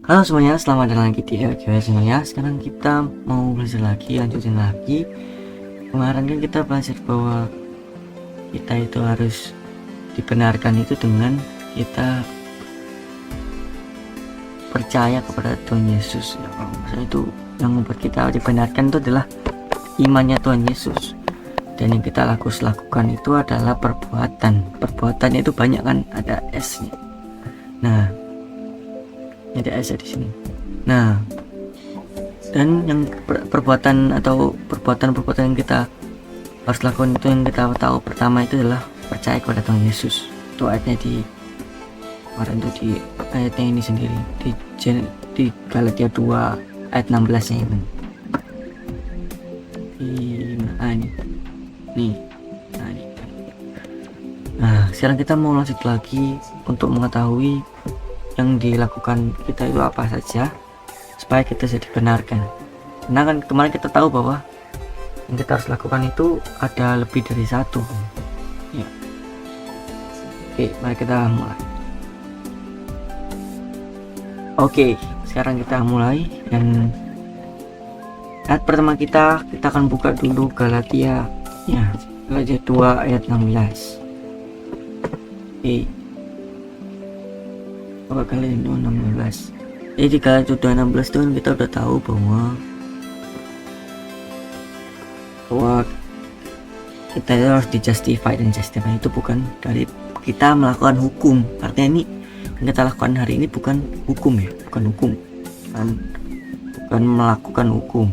Halo semuanya, selamat datang lagi di LGW semuanya. Sekarang kita mau belajar lagi, lanjutin lagi. Kemarin kan kita belajar bahwa kita itu harus dibenarkan itu dengan kita percaya kepada Tuhan Yesus. Ya, maksudnya itu yang membuat kita dibenarkan itu adalah imannya Tuhan Yesus. Dan yang kita lakukan itu adalah perbuatan. Perbuatannya itu banyak kan, ada S-nya. Nah, ada S di sini. Nah, dan yang perbuatan yang kita harus lakukan itu, yang kita tahu pertama itu adalah percaya kepada Tuhan Yesus. Itu ayatnya di kemarin itu di ayatnya ini sendiri di Galatia 2 ayat 16 nya itu. Nah, sekarang kita mau lanjut lagi untuk mengetahui yang dilakukan kita itu apa saja supaya kita jadi benarkan. Karena kan kemarin kita tahu bahwa yang kita harus lakukan itu ada lebih dari satu ya. Oke, mari kita mulai. Oke, sekarang kita mulai. Dan ayat pertama kita akan buka dulu Galatia ya, Galatia 2 ayat 16. Oke, Galatia 2:16. Jadi di Galatia 2:16 itu kan kita udah tahu bahwa kita itu harus dijustify, dan justify itu bukan dari kita melakukan hukum. Artinya ini yang kita lakukan hari ini bukan hukum ya, bukan hukum, bukan melakukan hukum.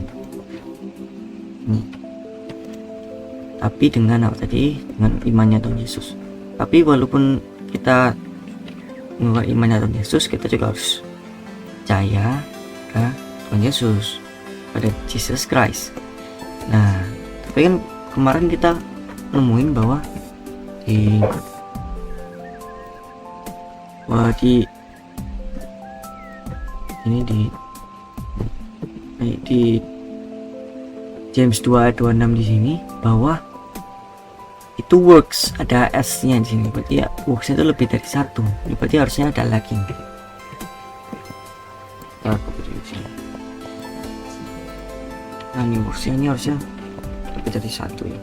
Tapi dengan apa tadi? Dengan imannya Tuhan Yesus. Tapi walaupun kita mengenai imannya Tuhan Yesus, kita juga harus percaya ke Tuhan Yesus, pada Jesus Christ. Nah, tapi kan kemarin kita nemuin bahwa di James 2 ayat 26 di sini bahwa itu works, ada S-nya di sini. Berarti ya works itu lebih dari satu. Berarti harusnya ada lagi. Nah, ini works-nya ini harusnya lebih dari satu ya.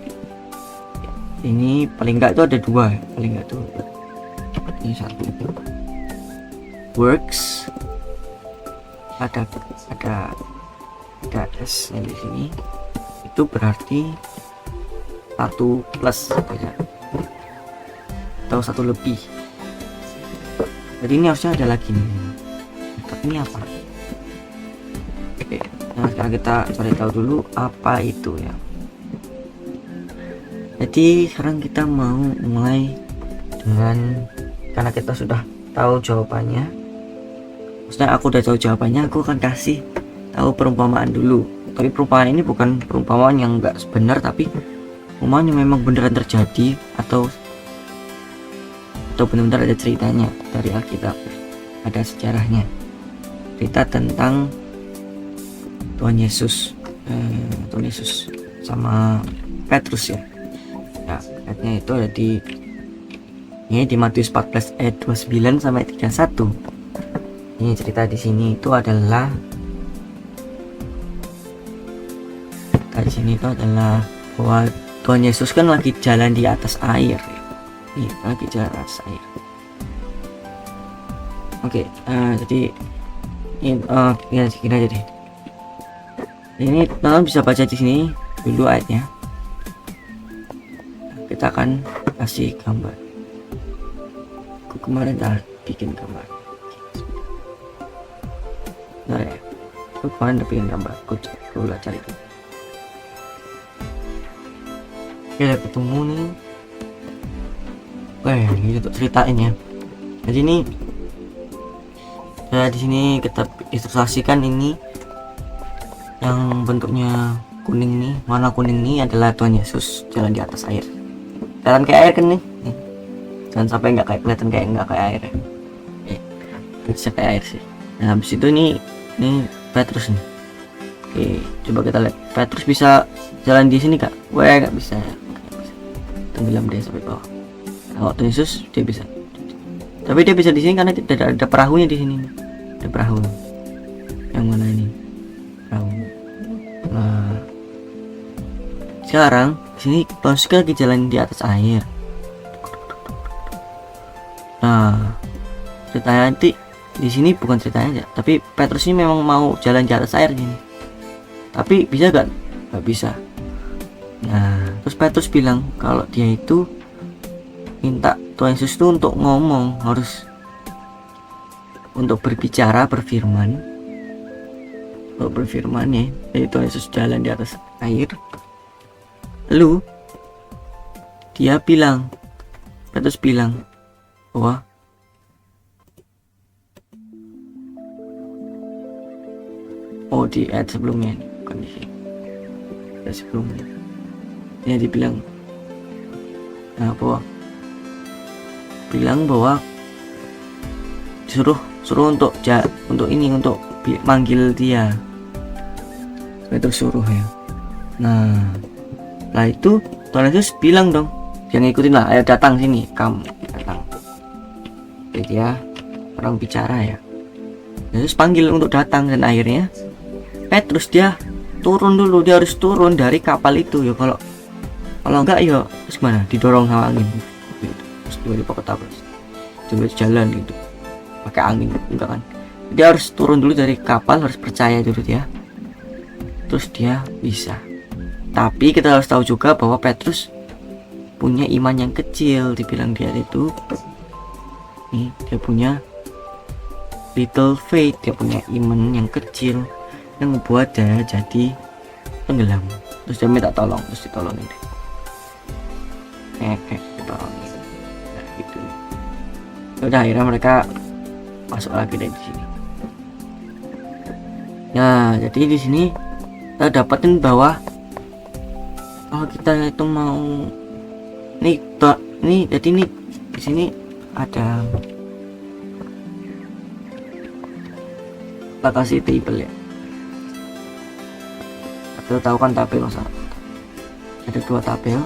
Ini paling enggak itu ada dua, paling enggak tuh. Ini satu. Works ada S-nya di sini. Itu berarti satu plus ya, atau satu lebih. Jadi ini harusnya ada lagi nih. Tapi ini apa? Oke, nah sekarang kita cari tahu dulu apa itu ya. Jadi sekarang kita mau mulai dengan, karena kita sudah tahu jawabannya, maksudnya aku udah tahu jawabannya, aku akan kasih tahu perumpamaan dulu. Tapi perumpamaan ini bukan perumpamaan yang enggak benar, tapi perumpamaan yang memang beneran terjadi atau benar-benar ada ceritanya dari Alkitab, ada sejarahnya, cerita tentang Tuhan Yesus sama Petrus ya. Ya, ayatnya itu ada di Matius 14 ayat 29 sampai 31. Ini cerita di sini itu adalah bahwa Tuhan Yesus kan lagi jalan di atas air. Iya, lagi jalan atas air. Oke, jadi ini ya segini aja deh. Ini teman bisa baca di sini dulu ayatnya. Kita akan kasih gambar. Aku kemarin udah bikin gambar. Nah ya, aku kemarin udah bikin gambar. Aku cari dulu. Oke, udah ketemu nih. Oke, ini untuk ceritain ya. Jadi ini di sini kita ilustrasikan ini yang bentuknya kuning nih, warna kuning nih adalah Tuhan Yesus jalan di atas air. Kelihatan kayak air kan nih. Jangan sampai kelihatan kayak nggak kayak air. Bisa kayak air sih. Nah, habis itu ini Petrus nih. Oke, coba kita lihat. Petrus bisa jalan di sini kak? Wah, nggak bisa. Tenggelam dia sampai bawah. Kalau Tuhan Yesus dia bisa. Tapi dia bisa di sini karena tidak ada perahunya di sini. Ada perahu. Yang mana ini? Perahu. Nah, sekarang sini Tuhan Yesus lagi jalan di atas air. Nah, ceritanya nanti di sini bukan ceritanya aja, tapi Petrus ini memang mau jalan di atas air gini. Tapi bisa gak? Gak bisa. Nah, terus Petrus bilang kalau dia itu minta Tuhan Yesus itu untuk ngomong, harus untuk berbicara, berfirman. Untuk berfirman ya, jadi Tuhan Yesus jalan di atas air. Lalu dia bilang, Petrus bilang bahwa di ayat sebelumnya, bukan di sini. Ayat sebelumnya dia dibilang bahwa suruh untuk manggil dia. Petrus suruh ya. Nah, lah itu Tuhan Yesus bilang dong, yang ngikutin lah, ayo datang sini, kamu datang. Jadi dia orang bicara ya. Yesus panggil untuk datang, dan akhirnya Petrus dia turun dulu, dia harus turun dari kapal itu ya. Kalau enggak ya terus gimana, didorong sama angin gitu. Terus tiba-tiba ketabrak, coba jalan gitu pakai angin, enggak kan. Dia harus turun dulu dari kapal, harus percaya dulu dia, terus dia bisa. Tapi kita harus tahu juga bahwa Petrus punya iman yang kecil. Dibilang dia itu nih, dia punya little faith, dia punya iman yang kecil yang membuat dia jadi tenggelam. Terus dia minta tolong, terus ditolongin deh. Ditolongin. Nah, gitu. Udah, akhirnya mereka masuk lagi dari sini. Nah, jadi di sini kita dapatin bahwa kalau kita itu mau jadi nih di sini ada kita kasih table ya. Kita tahu kan tabel, ada 2 tabel.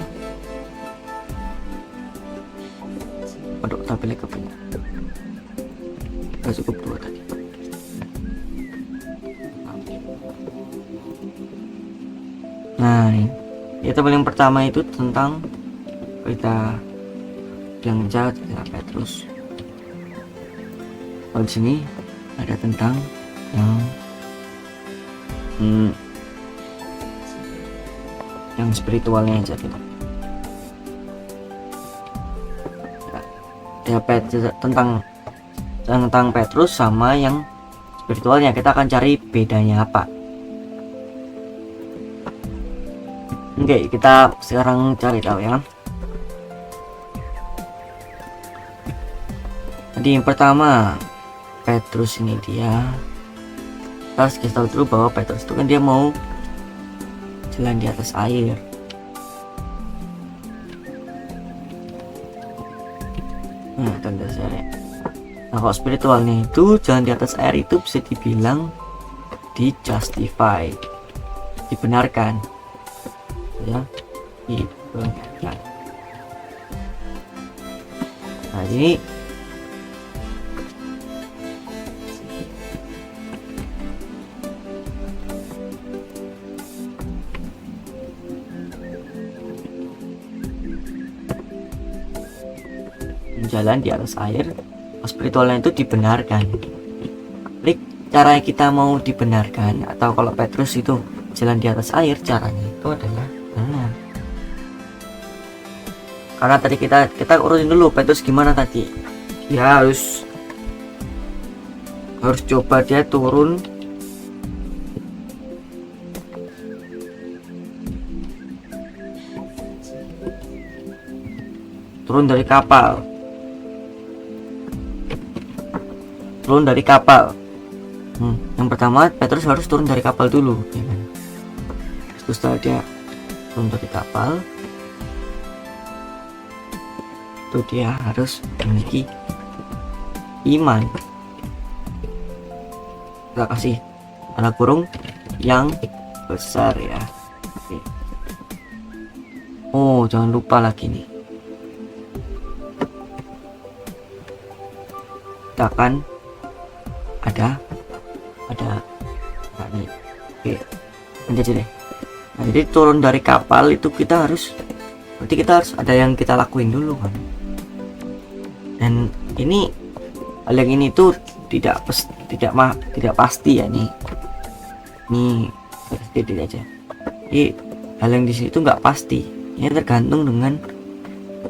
Aduh, tabelnya kebanyakan. Kita cukup 2 tadi. Nah, ini tabel yang pertama itu tentang kita yang jahat, Petrus. Kalau di sini ada tentang yang spiritualnya aja gitu. Ya, tentang Petrus sama yang spiritualnya, kita akan cari bedanya apa. Oke, kita sekarang cari tahu ya. Jadi yang pertama, Petrus ini dia harus kita tahu dulu bahwa Petrus itu kan dia mau jalan di atas air. Nah, tanda saya. Nah, kalau spiritualnya itu jalan di atas air itu bisa dibilang di-justify, dibenarkan. Ya, dibenarkan. Nah, ini jalan di atas air, spiritualnya itu dibenarkan. Jadi cara kita mau dibenarkan, atau kalau Petrus itu jalan di atas air, caranya itu adalah benar. Karena tadi kita urutin dulu Petrus gimana tadi. Dia harus coba dia turun dari kapal. Yang pertama Petrus harus turun dari kapal dulu ya kan? Terus setelah dia turun dari kapal itu dia harus memiliki iman, kita kasih tanda kurung, yang besar ya. Oke. Oh, jangan lupa lagi nih, kita akan ada ada nih. Oke, lanjut aja deh. Nah, jadi turun dari kapal itu berarti kita harus ada yang kita lakuin dulu kan. Dan ini hal yang ini tuh tidak pasti ya nih. Ini sedikit aja. Jadi hal yang di sini tuh nggak pasti. Ini tergantung dengan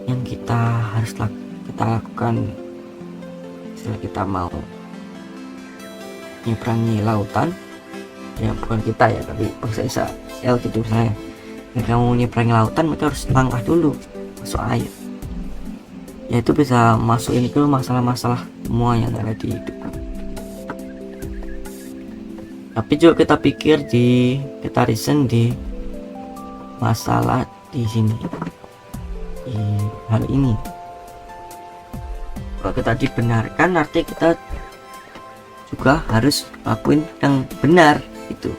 yang kita lakukan setelah kita mau menyeberangi lautan. Ya bukan kita ya, tapi bisa L gitu saya. Jika mau menyeberangi lautan, mereka harus langkah dulu masuk air. Ya itu bisa masuk ini ke masalah-masalah semua yang ada di hidup. Tapi juga kita pikir kita reason di masalah di sini, di hal ini. Kalau kita dibenarkan, artinya kita juga harus lakuin yang benar itu.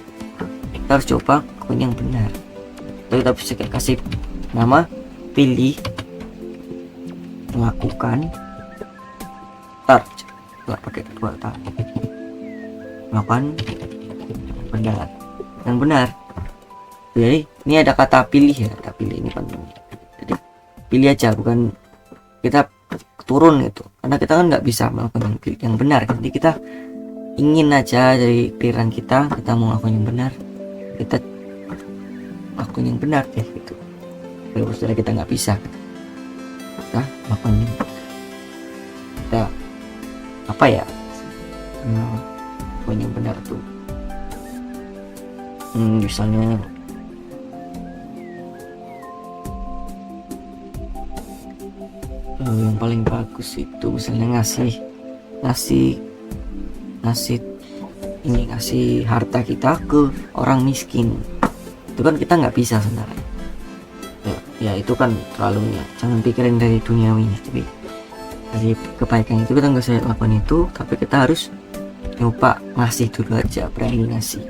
Kita harus coba lakuin yang benar. Tapi kita bisa kasih nama, pilih, melakukan, nggak pakai dua melakukan benar, yang benar. Jadi ini ada kata pilih ya, kata pilih ini penting. Jadi pilih aja, bukan kita turun gitu, karena kita kan nggak bisa melakukan yang benar. Jadi kita ingin aja dari pikiran kita mau melakukan yang benar, kita lakukan yang benar deh gitu. Kalau sudah kita nggak bisa, kita melakukan kita apa ya, melakukan yang benar tuh. Misalnya yang paling bagus itu misalnya ngasih harta kita ke orang miskin. Itu kan kita nggak bisa sebenarnya ya itu kan terlalu ya, jangan pikirin dari duniawinya, tapi dari kebaikan itu kita nggak bisa lakukan itu, tapi kita harus nyoba ngasih dulu aja, berani ngasih.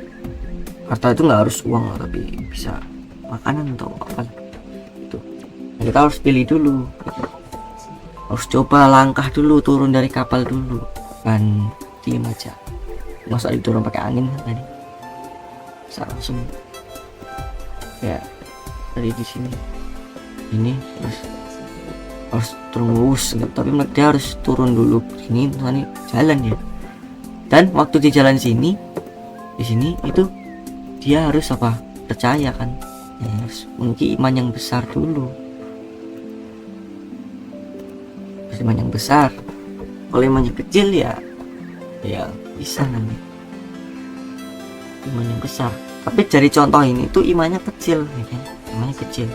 Harta itu nggak harus uang, tapi bisa makanan atau apa itu. Nah, kita harus pilih dulu, harus coba langkah dulu, turun dari kapal dulu, kan diem aja. Masa didorong pakai angin kan tadi, bisa langsung ya dari di sini ini harus turun lurus gitu. Tapi dia harus turun dulu sini, tadi jalan ya. Dan waktu di jalan di sini itu dia harus percaya kan ya, harus memiliki iman yang besar dulu. Iman yang besar. Kalau imannya kecil ya bisa namanya iman yang besar. Tapi dari contoh ini tuh imannya kecil ya kan? Imannya kecil.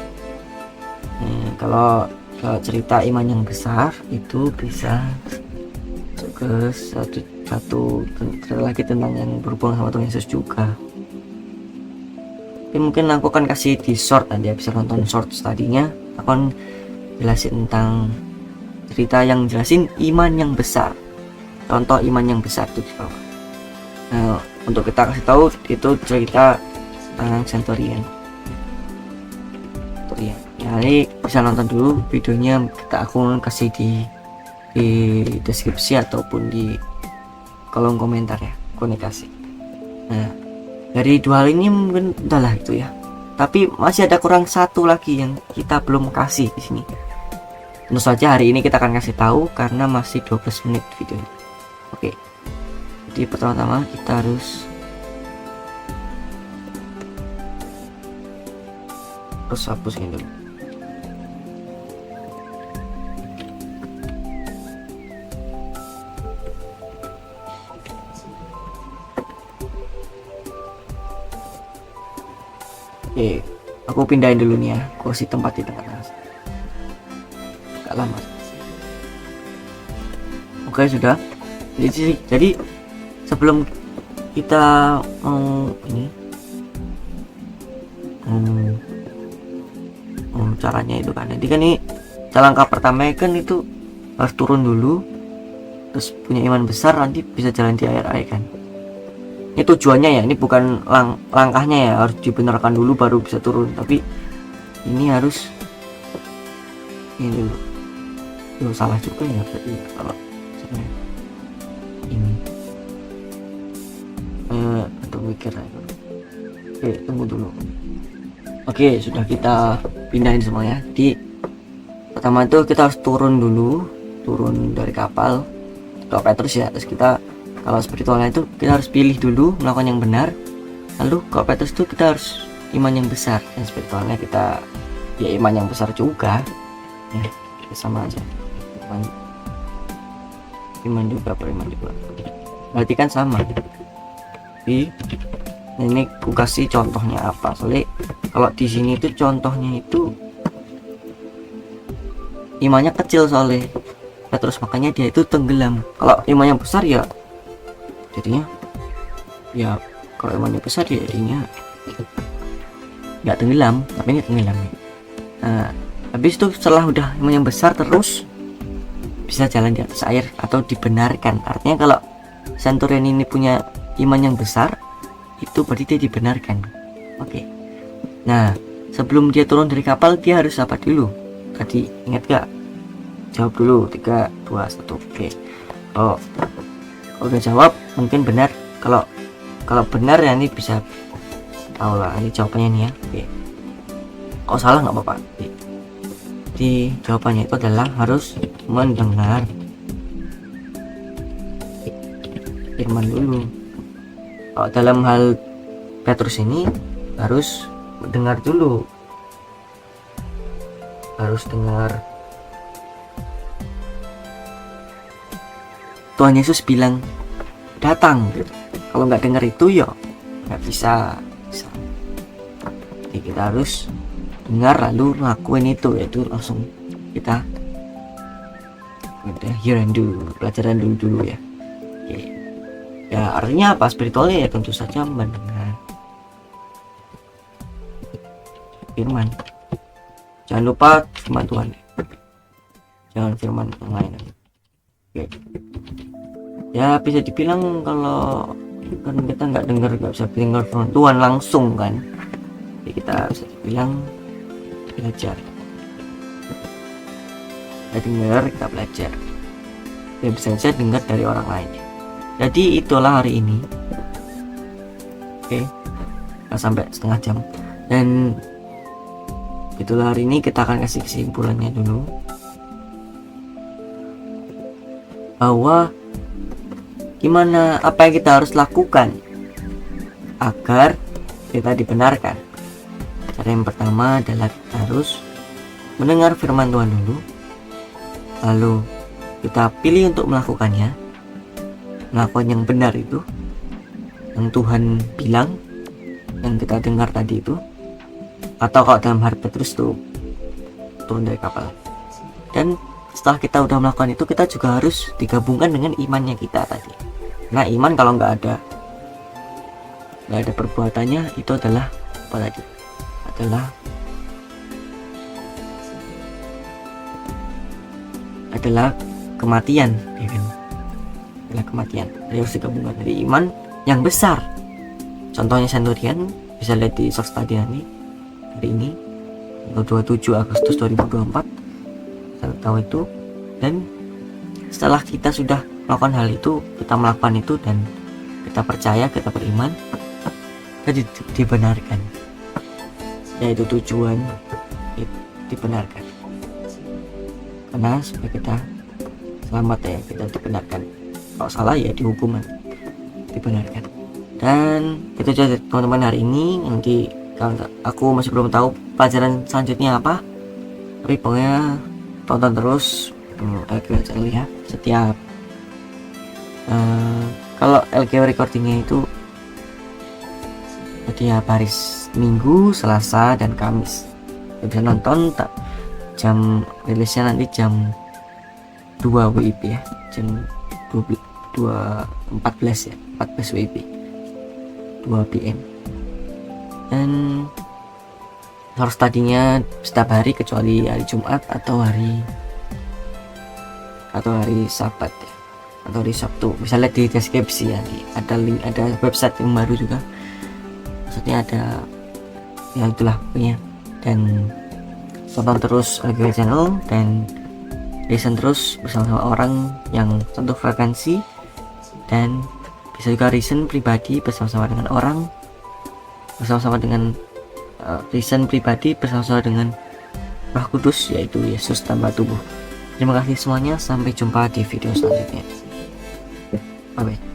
Kalau cerita iman yang besar itu bisa ke satu cerita lagi tentang yang berhubungan sama Tuhan Yesus juga. Tapi mungkin aku akan kasih di short, nanti bisa nonton short tadinya. Aku akan jelasin tentang cerita yang jelasin iman yang besar, contoh iman yang besar itu di bawah. Nah, untuk kita kasih tahu itu cerita tentang centurion. Jadi bisa nonton dulu videonya, aku kasih di deskripsi ataupun di kolom komentar ya, aku kasih. Nah, dari dua hal ini mungkin udahlah itu ya. Tapi masih ada kurang satu lagi yang kita belum kasih di sini. Tentu saja hari ini kita akan kasih tahu karena masih 12 menit videonya. Oke. Jadi pertama-tama kita harus hapus ini dulu. Oke, aku pindahin dulu nih ya, aku kasih tempat di tengah-tengah. Agak lama. Oke, sudah. Jadi sebelum kita mau caranya itu kan, jadi kan ini langkah pertama kan itu harus turun dulu, terus punya iman besar, nanti bisa jalan di air kan. Ini tujuannya ya, ini bukan langkahnya ya, harus dibenarkan dulu baru bisa turun, tapi ini harus ini dulu. Salah juga ya berarti kalau ini untuk mikir. Oke, tunggu dulu. Oke, sudah kita pindahin semuanya. Jadi pertama itu kita harus turun dari kapal ke Petrus ya. Terus kita kalau spiritualnya itu kita harus pilih dulu melakukan yang benar. Lalu kalau Petrus itu kita harus iman yang besar, dan spiritualnya kita ya iman yang besar juga ya, sama aja, iman juga beriman juga, berarti kan sama. Jadi ini aku kasih contohnya apa, soalnya kalau di sini itu contohnya itu imannya kecil soalnya Petrus, makanya dia itu tenggelam. Kalau imannya besar ya jadinya ya, kalau imannya besar ya jadinya nggak tenggelam, tapi ini tenggelam ya. Nah, habis itu setelah udah imannya besar terus bisa jalan di atas air atau dibenarkan. Artinya kalau Centurion ini punya iman yang besar, itu berarti dia dibenarkan. Oke. Nah, sebelum dia turun dari kapal dia harus apa dulu? Tadi ingat gak? Jawab dulu. 3, 2, 1. Oke. Oh, kalau udah jawab mungkin benar. Kalau benar ya ini bisa tahu lah ini jawabannya nih ya. Oke. Kalau salah nggak apa-apa. Jadi jawabannya itu adalah harus mendengar firman dulu. Kalau dalam hal Petrus ini harus mendengar dulu, harus dengar Tuhan Yesus bilang datang gitu. Kalau nggak dengar itu ya nggak bisa. Jadi kita harus dengar lalu lakuin itu, yaitu langsung kita hear and do, pelajaran dulu ya. Oke. Ya artinya apa spiritualnya ya tentu saja mendengar firman. Jangan lupa firman Tuhan, jangan firman yang lain. Oke. Ya bisa dibilang kalau kan kita nggak bisa dengar firman Tuhan langsung kan, jadi kita bisa dibilang belajar. Kita dengar, kita belajar. Ya bisa saja dengar dari orang lain. Jadi itulah hari ini. Oke, sampai setengah jam. Dan itulah hari ini, kita akan kasih kesimpulannya dulu, bahwa gimana, apa yang kita harus lakukan agar kita dibenarkan. Cara yang pertama adalah kita harus mendengar firman Tuhan dulu, lalu kita pilih untuk melakukannya, melakukan yang benar itu, yang Tuhan bilang, yang kita dengar tadi itu. Atau kalau dalam hal Petrus tuh turun dari kapal. Dan setelah kita udah melakukan itu, kita juga harus digabungkan dengan imannya kita tadi. Nah, iman kalau nggak ada perbuatannya, itu adalah apa tadi? Adalah kematian, ya kan? Adalah kematian. Jadi harus digabungkan dari iman yang besar. Contohnya Centurion, bisa lihat di source tadi nanti. Hari ini 27 Agustus 2024 saya tahu itu. Dan setelah kita sudah melakukan hal itu, kita melakukan itu dan kita percaya, kita beriman, kita dibenarkan, yaitu tujuan dibenarkan, karena supaya kita selamat ya, kita dibenarkan. Kalau salah ya dihukum, dibenarkan. Dan itu aja teman-teman hari ini. Nanti aku masih belum tahu pelajaran selanjutnya apa, tapi pokoknya tonton terus LGW channel ya. Setiap kalau LGW recordingnya itu setiap hari Minggu, Selasa, dan Kamis. Ya, bisa nonton jam rilisnya nanti jam 2 WIB ya, jam 14 ya, 14 WIB, 2 PM. Dan harus tadinya setiap hari kecuali hari Jumat atau hari Sabat ya, atau hari Sabtu. Bisa lihat di deskripsi ya, ada link, ada website yang baru juga, maksudnya ada ya itulah punya. Dan tonton terus LGW channel dan listen terus bersama orang yang satu frekuensi dan bisa juga reason pribadi bersama-sama dengan orang, bersama-sama dengan reason pribadi bersama-sama dengan Roh Kudus, yaitu Yesus tanpa tubuh. Terima kasih semuanya, sampai jumpa di video selanjutnya. Bye bye.